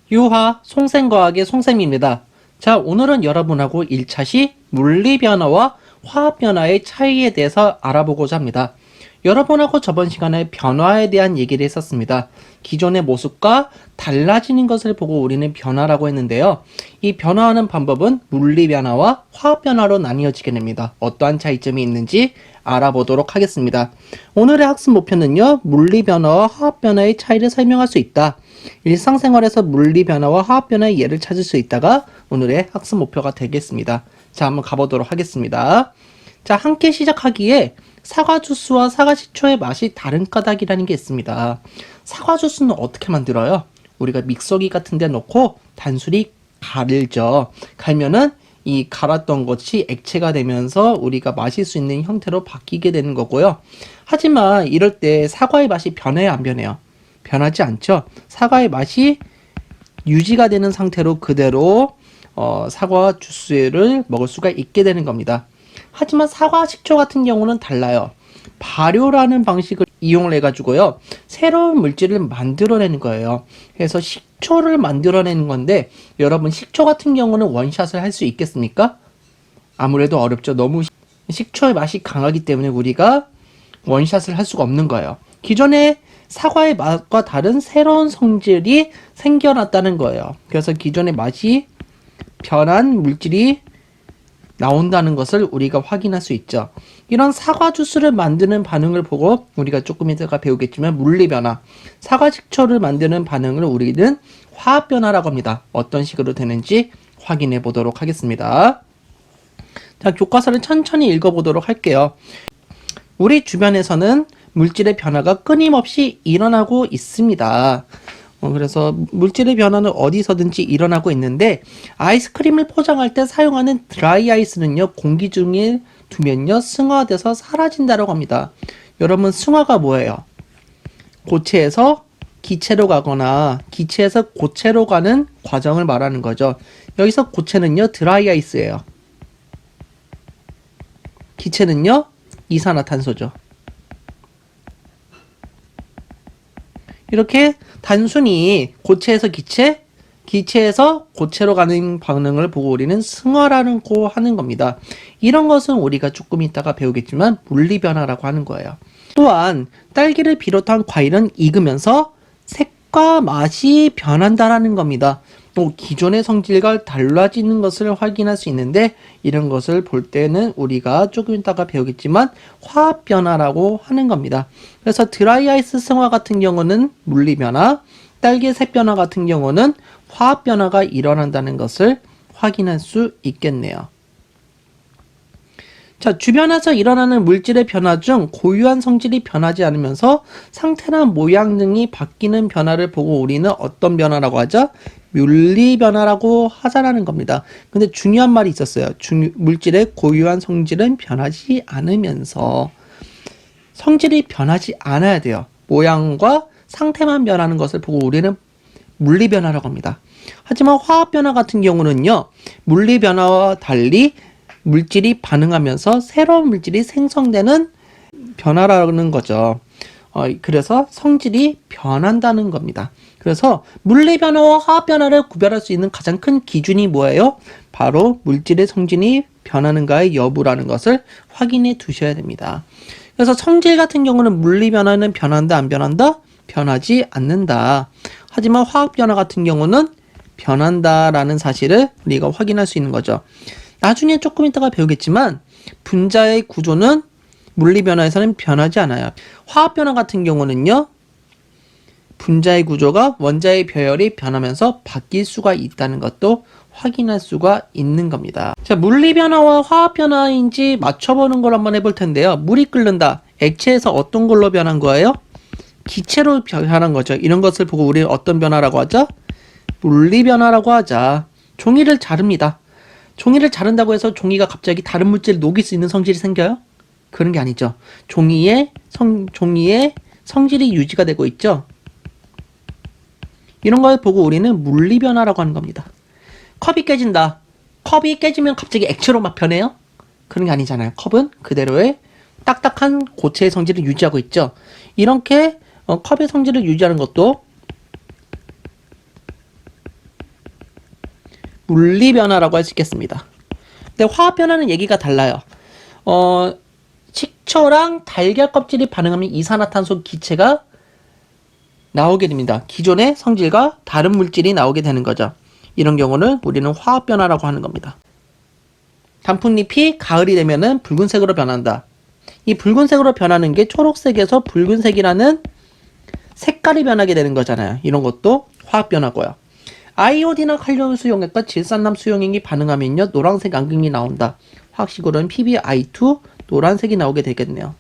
유화 송생과학의 송쌤입니다. 자, 오늘은 여러분하고 1차시 물리변화와 화학변화의 차이에 대해서 알아보고자 합니다. 여러분하고 저번 시간에 변화에 대한 얘기를 했었습니다. 기존의 모습과 달라지는 것을 보고 우리는 변화라고 했는데요. 이 변화하는 방법은 물리변화와 화학변화로 나뉘어지게 됩니다. 어떠한 차이점이 있는지 알아보도록 하겠습니다. 오늘의 학습 목표는요, 물리변화와 화학변화의 차이를 설명할 수 있다. 일상생활에서 물리변화와 화학변화의 예를 찾을 수 있다가 오늘의 학습 목표가 되겠습니다. 자, 한번 가보도록 하겠습니다. 자, 함께 시작하기에 사과 주스와 사과 식초의 맛이 다른 까닭이라는 게 있습니다. 사과 주스는 어떻게 만들어요? 우리가 믹서기 같은 데 넣고 단순히 갈죠. 갈면은 이 갈았던 것이 액체가 되면서 우리가 마실 수 있는 형태로 바뀌게 되는 거고요. 하지만 이럴 때 사과의 맛이 변해요, 안 변해요? 변하지 않죠. 사과의 맛이 유지가 되는 상태로 그대로 사과 주스를 먹을 수가 있게 되는 겁니다. 하지만 사과 식초 같은 경우는 달라요. 발효라는 방식을 이용을 해가지고요, 새로운 물질을 만들어내는 거예요. 그래서 식초를 만들어내는 건데, 여러분 식초 같은 경우는 원샷을 할 수 있겠습니까? 아무래도 어렵죠. 너무 식초의 맛이 강하기 때문에 우리가 원샷을 할 수가 없는 거예요. 기존의 사과의 맛과 다른 새로운 성질이 생겨났다는 거예요. 그래서 기존의 맛이 변한 물질이 나온다는 것을 우리가 확인할 수 있죠. 이런 사과 주스를 만드는 반응을 보고 우리가 조금 이따가 배우겠지만 물리변화, 사과 식초를 만드는 반응을 우리는 화학변화라고 합니다. 어떤 식으로 되는지 확인해 보도록 하겠습니다. 자, 교과서를 천천히 읽어보도록 할게요. 우리 주변에서는 물질의 변화가 끊임없이 일어나고 있습니다. 그래서 물질의 변화는 어디서든지 일어나고 있는데, 아이스크림을 포장할 때 사용하는 드라이 아이스는요, 공기 중에 두면요 승화돼서 사라진다고 합니다. 여러분, 승화가 뭐예요? 고체에서 기체로 가거나 기체에서 고체로 가는 과정을 말하는 거죠. 여기서 고체는요 드라이 아이스예요. 기체는요 이산화탄소죠. 이렇게 단순히 고체에서 기체, 기체에서 고체로 가는 반응을 보고 우리는 승화라고 하는 겁니다. 이런 것은 우리가 조금 이따가 배우겠지만 물리변화라고 하는 거예요. 또한 딸기를 비롯한 과일은 익으면서 색과 맛이 변한다라는 겁니다. 또 기존의 성질과 달라지는 것을 확인할 수 있는데, 이런 것을 볼 때는 우리가 조금 이따가 배우겠지만 화학변화라고 하는 겁니다. 그래서 드라이 아이스 승화 같은 경우는 물리변화, 딸기의 색변화 같은 경우는 화학변화가 일어난다는 것을 확인할 수 있겠네요. 자, 주변에서 일어나는 물질의 변화 중 고유한 성질이 변하지 않으면서 상태나 모양 등이 바뀌는 변화를 보고 우리는 어떤 변화라고 하죠? 물리변화라고 하자라는 겁니다. 근데 중요한 말이 있었어요. 물질의 고유한 성질은 변하지 않으면서, 성질이 변하지 않아야 돼요. 모양과 상태만 변하는 것을 보고 우리는 물리변화라고 합니다. 하지만 화학변화 같은 경우는요, 물리변화와 달리 물질이 반응하면서 새로운 물질이 생성되는 변화라는 거죠. 그래서 성질이 변한다는 겁니다. 그래서 물리변화와 화학변화를 구별할 수 있는 가장 큰 기준이 뭐예요? 바로 물질의 성질이 변하는가의 여부라는 것을 확인해 두셔야 됩니다. 그래서 성질 같은 경우는 물리변화는 변한다, 안 변한다? 변하지 않는다. 하지만 화학변화 같은 경우는 변한다라는 사실을 우리가 확인할 수 있는 거죠. 나중에 조금 이따가 배우겠지만 분자의 구조는 물리변화에서는 변하지 않아요. 화학변화 같은 경우는요, 분자의 구조가 원자의 배열이 변하면서 바뀔 수가 있다는 것도 확인할 수가 있는 겁니다. 자, 물리변화와 화학변화인지 맞춰보는 걸 한번 해볼 텐데요. 물이 끓는다. 액체에서 어떤 걸로 변한 거예요? 기체로 변한 거죠. 이런 것을 보고 우리는 어떤 변화라고 하죠? 물리변화라고 하자. 종이를 자릅니다. 종이를 자른다고 해서 종이가 갑자기 다른 물질을 녹일 수 있는 성질이 생겨요? 그런 게 아니죠. 종이의 성질이 유지가 되고 있죠. 이런 걸 보고 우리는 물리변화라고 하는 겁니다. 컵이 깨진다. 컵이 깨지면 갑자기 액체로 막 변해요? 그런 게 아니잖아요. 컵은 그대로의 딱딱한 고체의 성질을 유지하고 있죠. 이렇게 컵의 성질을 유지하는 것도 물리 변화라고 할 수 있겠습니다. 근데 화학 변화는 얘기가 달라요. 식초랑 달걀 껍질이 반응하면 이산화탄소 기체가 나오게 됩니다. 기존의 성질과 다른 물질이 나오게 되는 거죠. 이런 경우는 우리는 화학 변화라고 하는 겁니다. 단풍잎이 가을이 되면은 붉은색으로 변한다. 이 붉은색으로 변하는 게 초록색에서 붉은색이라는 색깔이 변하게 되는 거잖아요. 이런 것도 화학 변화고요. 아이오딘이나 칼륨 수용액과 질산염 수용액이 반응하면요, 노란색 안경이 나온다. 화학식으로는 PbI2 노란색이 나오게 되겠네요.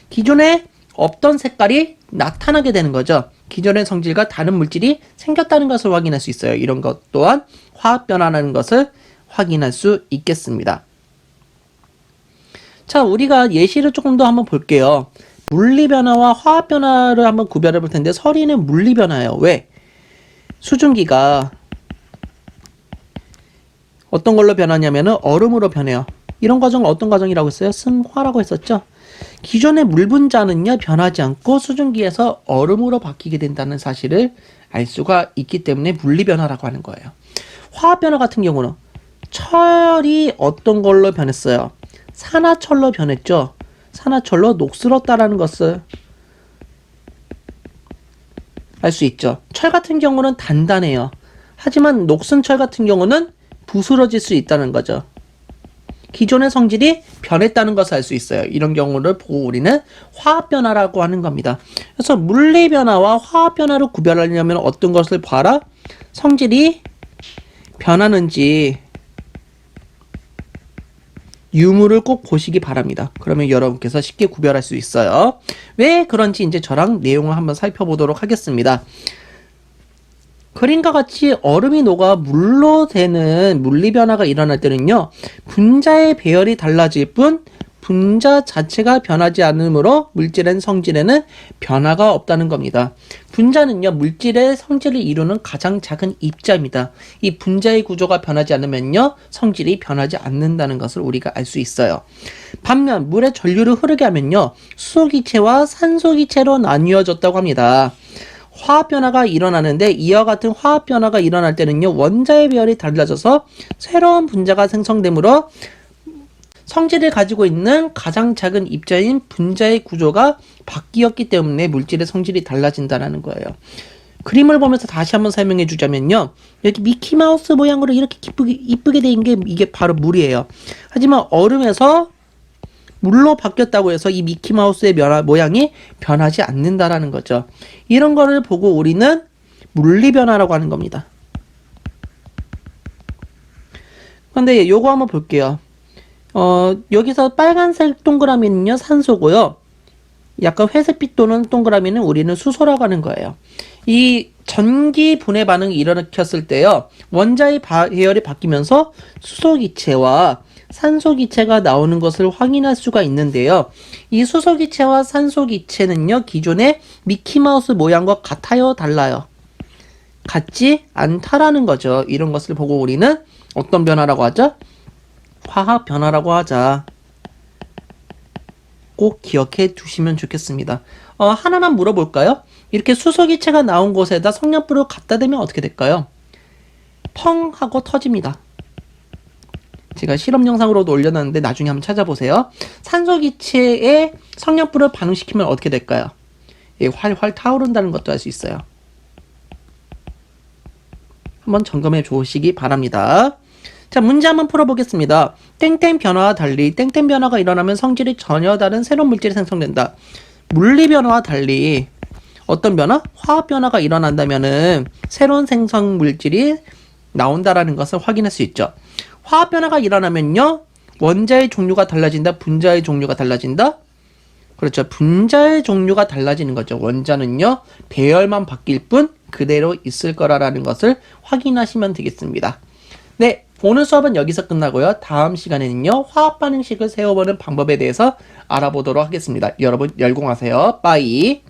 기존에 없던 색깔이 나타나게 되는 거죠. 기존의 성질과 다른 물질이 생겼다는 것을 확인할 수 있어요. 이런 것 또한 화학 변화라는 것을 확인할 수 있겠습니다. 자, 우리가 예시를 조금 더 한번 볼게요. 물리 변화와 화학 변화를 한번 구별해 볼 텐데, 서리는 물리 변화예요. 왜? 수증기가 어떤 걸로 변하냐면은 얼음으로 변해요. 이런 과정을 어떤 과정이라고 했어요? 승화라고 했었죠. 기존의 물 분자는요, 변하지 않고 수증기에서 얼음으로 바뀌게 된다는 사실을 알 수가 있기 때문에 물리 변화라고 하는 거예요. 화학 변화 같은 경우는 철이 어떤 걸로 변했어요? 산화철로 변했죠. 산화철로 녹슬었다라는 것을 알 수 있죠. 철 같은 경우는 단단해요. 하지만 녹슨 철 같은 경우는 부스러질 수 있다는 거죠. 기존의 성질이 변했다는 것을 알 수 있어요. 이런 경우를 보고 우리는 화학 변화라고 하는 겁니다. 그래서 물리 변화와 화학 변화를 구별하려면 어떤 것을 봐라? 성질이 변하는지 유무를 꼭 보시기 바랍니다. 그러면 여러분께서 쉽게 구별할 수 있어요. 왜 그런지 이제 저랑 내용을 한번 살펴보도록 하겠습니다. 그림과 같이 얼음이 녹아 물로 되는 물리 변화가 일어날 때는요, 분자의 배열이 달라질 뿐 분자 자체가 변하지 않으므로 물질의 성질에는 변화가 없다는 겁니다. 분자는요, 물질의 성질을 이루는 가장 작은 입자입니다. 이 분자의 구조가 변하지 않으면요, 성질이 변하지 않는다는 것을 우리가 알 수 있어요. 반면 물의 전류를 흐르게 하면요, 수소기체와 산소기체로 나뉘어졌다고 합니다. 화학 변화가 일어나는데, 이와 같은 화학 변화가 일어날 때는요, 원자의 배열이 달라져서 새로운 분자가 생성되므로 성질을 가지고 있는 가장 작은 입자인 분자의 구조가 바뀌었기 때문에 물질의 성질이 달라진다는 거예요. 그림을 보면서 다시 한번 설명해 주자면요, 여기 미키마우스 모양으로 이렇게 이쁘게 된 게 이게 바로 물이에요. 하지만 얼음에서 물로 바뀌었다고 해서 이 미키마우스의 모양이 변하지 않는다라는 거죠. 이런 거를 보고 우리는 물리 변화라고 하는 겁니다. 근데 요거 한번 볼게요. 여기서 빨간색 동그라미는요, 산소고요. 약간 회색빛 도는 동그라미는 우리는 수소라고 하는 거예요. 이 전기 분해 반응이 일어났을 때요, 원자의 배열이 바뀌면서 수소기체와 산소기체가 나오는 것을 확인할 수가 있는데요. 이 수소기체와 산소기체는요, 기존의 미키마우스 모양과 같아요, 달라요? 같지 않다라는 거죠. 이런 것을 보고 우리는 어떤 변화라고 하죠? 화학 변화라고 하자. 꼭 기억해 두시면 좋겠습니다. 하나만 물어볼까요? 이렇게 수소기체가 나온 곳에다 성냥불을 갖다 대면 어떻게 될까요? 펑 하고 터집니다. 제가 실험 영상으로도 올려놨는데 나중에 한번 찾아보세요. 산소기체에 성냥불을 반응시키면 어떻게 될까요? 예, 활활 타오른다는 것도 알 수 있어요. 한번 점검해 주시기 바랍니다. 자, 문제 한번 풀어보겠습니다. 땡땡 변화와 달리 땡땡 변화가 일어나면 성질이 전혀 다른 새로운 물질이 생성된다. 물리 변화와 달리 어떤 변화? 화학 변화가 일어난다면은 새로운 생성 물질이 나온다라는 것을 확인할 수 있죠. 화학 변화가 일어나면요, 원자의 종류가 달라진다, 분자의 종류가 달라진다. 그렇죠. 분자의 종류가 달라지는 거죠. 원자는요, 배열만 바뀔 뿐 그대로 있을 거라는 것을 확인하시면 되겠습니다. 네, 오늘 수업은 여기서 끝나고요. 다음 시간에는요, 화학 반응식을 세워보는 방법에 대해서 알아보도록 하겠습니다. 여러분 열공하세요. 빠이.